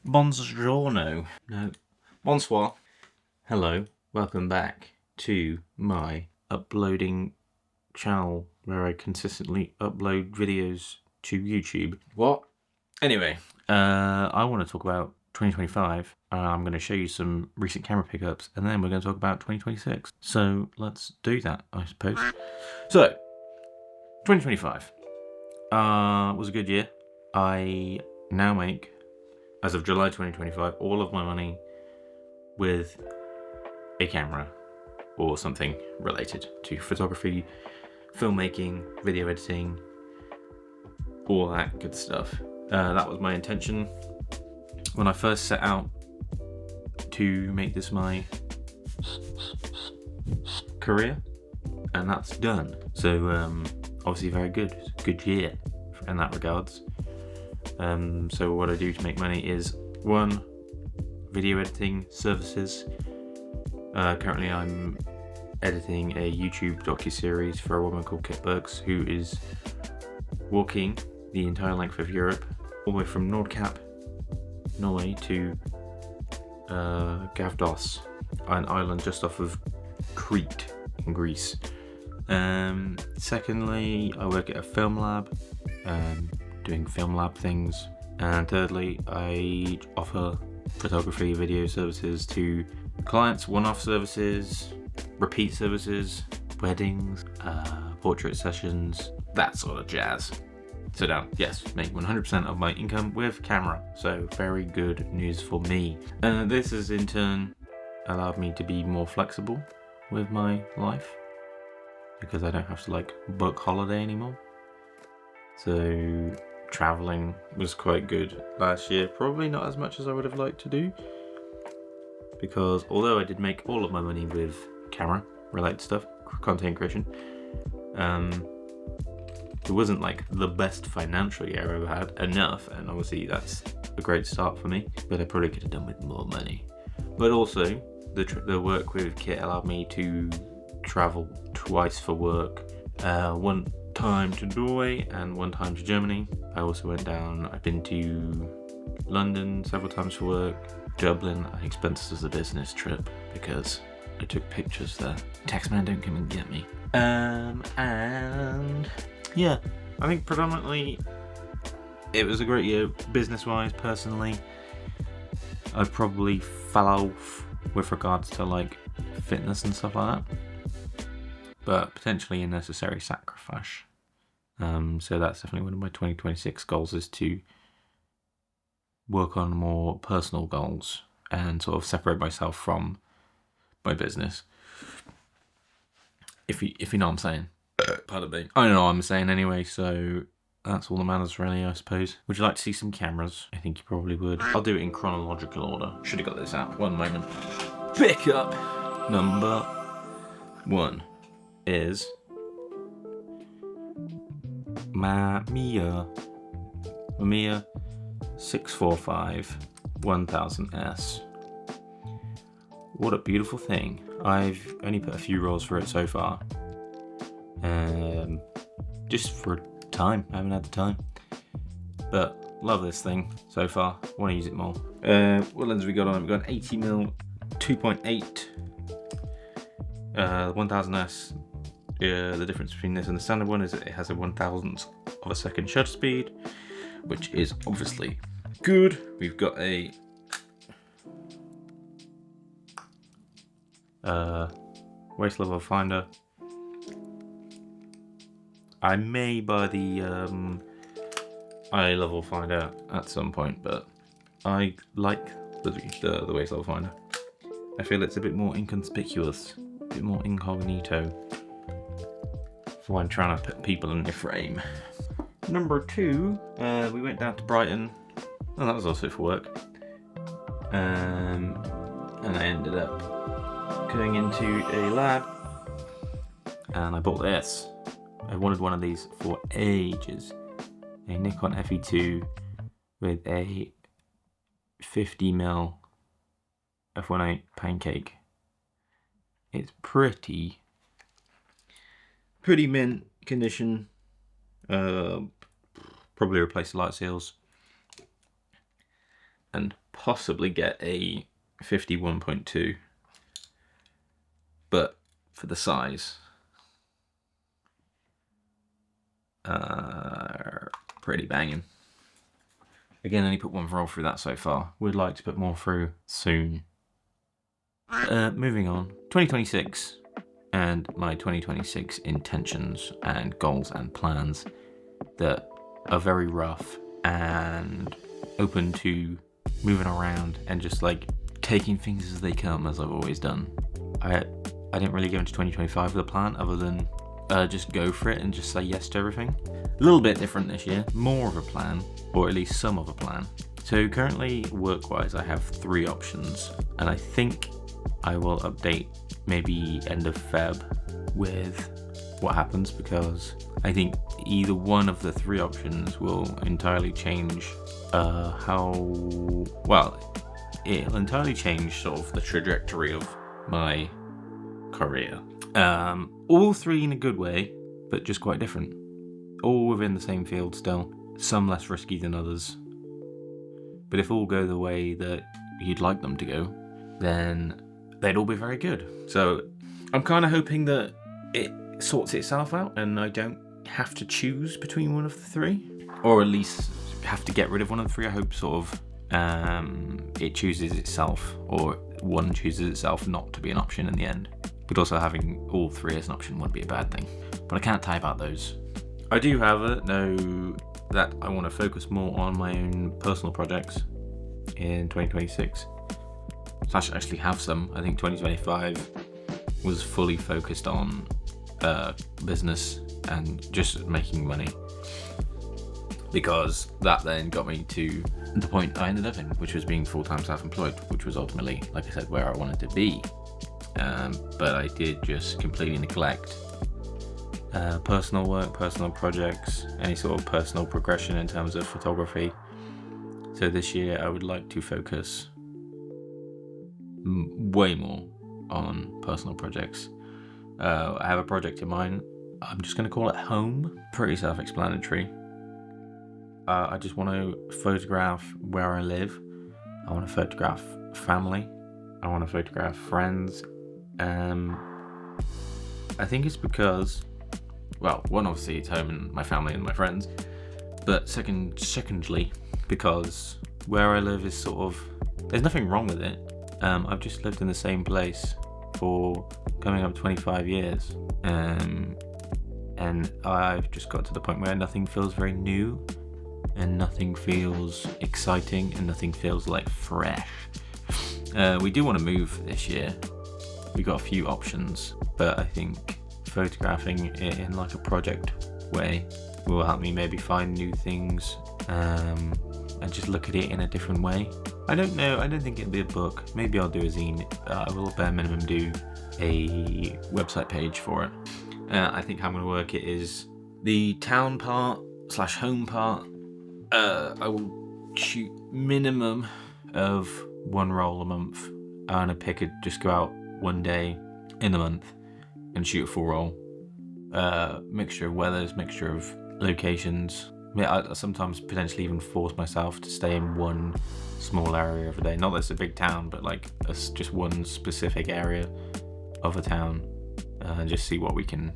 Bonjourno. No. Bonsoir. Hello. Welcome back to my uploading channel where I consistently upload videos to YouTube. What? Anyway, I want to talk about 2025. I'm going to show you some recent camera pickups and then we're going to talk about 2026. So let's do that, I suppose. So, 2025 was a good year. I now make, as of July 2025, all of my money with a camera or something related to photography, filmmaking, video editing, all that good stuff. That was my intention when I first set out to make this my career, and that's done. So obviously very good. It's a good year in that regards. So what I do to make money is, one, video editing services. Currently I'm editing a YouTube docuseries for a woman called Kit Burks, who is walking the entire length of Europe, all the way from Nordkapp, Norway, to Gavdos, an island just off of Crete in Greece. Secondly, I work at a film lab, doing film lab things. And thirdly, I offer photography, video services to clients, one-off services, repeat services, weddings, portrait sessions, that sort of jazz. So now, yes, make 100% of my income with camera. So very good news for me. And this has in turn allowed me to be more flexible with my life, because I don't have to book holiday anymore. So traveling was quite good last year. Probably not as much as I would have liked to do, because although I did make all of my money with camera related stuff, content creation, it wasn't the best financial year I've ever had, enough, and obviously that's a great start for me, but I probably could have done with more money. But also the work with Kit allowed me to travel twice for work, one time to Norway and one time to Germany. I also went down, I've been to London several times for work, Dublin. I expensed as a business trip because I took pictures there. Taxman, don't come and get me. And yeah, I think predominantly it was a great year business-wise. Personally, I probably fell off with regards to fitness and stuff like that, but potentially a necessary sacrifice. So that's definitely one of my 2026 goals, is to work on more personal goals and sort of separate myself from my business. If you know what I'm saying. Pardon me. I don't know what I'm saying anyway, so that's all that matters really, I suppose. Would you like to see some cameras? I think you probably would. I'll do it in chronological order. Should have got this out. One moment. Pickup number 1 is Mamiya 645 1000S. What a beautiful thing. I've only put a few rolls for it so far. Just for time. I haven't had the time. But love this thing so far. Want to use it more. What lens have we got on? We've got an 80mm 2.8 1000S. The difference between this and the standard one is that it has a 1,000th of a second shutter speed, which is obviously good. We've got a waist level finder. I may buy the eye level finder at some point, but I like the waist level finder. I feel it's a bit more inconspicuous, a bit more incognito when I'm trying to put people in the frame. Number 2, we went down to Brighton, and that was also for work. And I ended up going into a lab, and I bought this. I wanted one of these for ages. A Nikon fe2 with a 50mm f1.8 pancake. It's pretty mint condition. Probably replace the light seals and possibly get a 51.2, but for the size, pretty banging. Again, only put one roll through that so far. Would like to put more through soon. Moving on, 2026 and my 2026 intentions and goals and plans that are very rough and open to moving around and just like taking things as they come, as I've always done. I didn't really go into 2025 with a plan other than just go for it and just say yes to everything. A little bit different this year, more of a plan, or at least some of a plan. So currently, work-wise, I have 3 options, and I think I will update maybe end of Feb with what happens, because I think either one of the 3 options will entirely change it'll entirely change sort of the trajectory of my career. All 3 in a good way, but just quite different. All within the same field still, some less risky than others. But if all go the way that you'd like them to go, then they'd all be very good. So I'm kind of hoping that it sorts itself out and I don't have to choose between one of the 3, or at least have to get rid of one of the 3. I hope sort of it chooses itself, or one chooses itself not to be an option in the end. But also having all 3 as an option wouldn't be a bad thing. But I can't type out those. I do, however, know that I want to focus more on my own personal projects in 2026. So I should actually have some. I think 2025 was fully focused on business and just making money, because that then got me to the point I ended up in, which was being full-time self-employed, which was ultimately, like I said, where I wanted to be. But I did just completely neglect personal work, personal projects, any sort of personal progression in terms of photography. So this year I would like to focus way more on personal projects. I have a project in mind. I'm just going to call it home. Pretty self-explanatory. I just want to photograph where I live. I want to photograph family. I want to photograph friends. I think it's because, well, one, obviously it's home and my family and my friends, but secondly, because where I live is sort of, there's nothing wrong with it. I've just lived in the same place for coming up 25 years, and I've just got to the point where nothing feels very new, and nothing feels exciting, and nothing feels like fresh. We do want to move this year. We got a few options, but I think photographing it in like a project way will help me maybe find new things, and just look at it in a different way. I don't know, I don't think it'll be a book. Maybe I'll do a zine. I will bare minimum do a website page for it. I think how I'm going to work it is the town part / home part. I will shoot minimum of 1 roll a month. I'm going to just go out one day in the month and shoot a full roll. Mixture of weathers, mixture of locations. I sometimes potentially even force myself to stay in one small area of a day. Not that it's a big town, but like just one specific area of a town, and just see what we can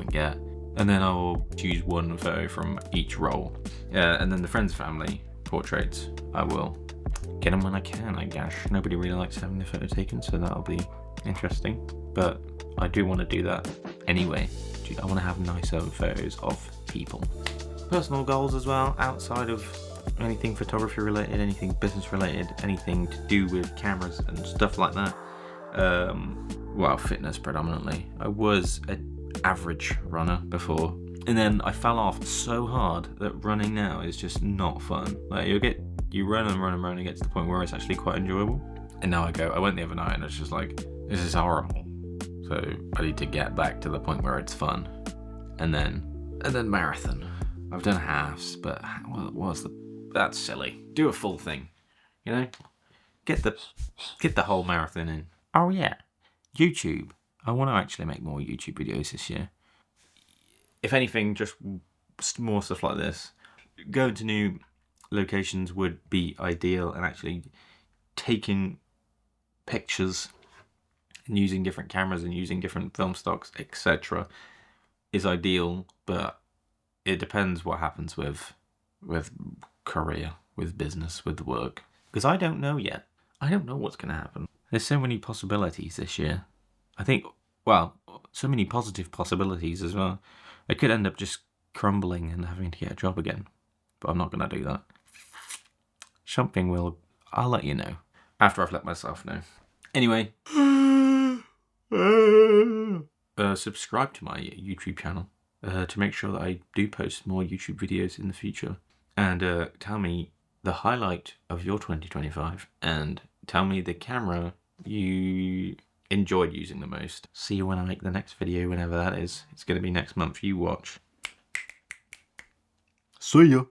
get. And then I'll choose 1 photo from each roll. And then the friends, family portraits, I will get them when I can, I guess. Nobody really likes having the photo taken, so that'll be interesting. But I do want to do that anyway. I want to have nicer photos of people. Personal goals as well, outside of anything photography related, anything business related, anything to do with cameras and stuff like that. Well, fitness predominantly. I was an average runner before, and then I fell off so hard that running now is just not fun. Like you run and get to the point where it's actually quite enjoyable. And now I went the other night and it's just like, this is horrible. So I need to get back to the point where it's fun. And then marathon. I've done halves, but that's silly. Do a full thing, you know? Get the whole marathon in. Oh yeah, YouTube. I want to actually make more YouTube videos this year. If anything, just more stuff like this. Go into new locations would be ideal, and actually taking pictures and using different cameras and using different film stocks, etc., is ideal, but it depends what happens with career, with business, with work. Because I don't know yet. I don't know what's going to happen. There's so many possibilities this year. I think, well, so many positive possibilities as well. I could end up just crumbling and having to get a job again. But I'm not going to do that. Something will... I'll let you know. After I've let myself know. Anyway. Subscribe to my YouTube channel to make sure that I do post more YouTube videos in the future. And tell me the highlight of your 2025. And tell me the camera you enjoyed using the most. See you when I make the next video, whenever that is. It's going to be next month. You watch. See ya.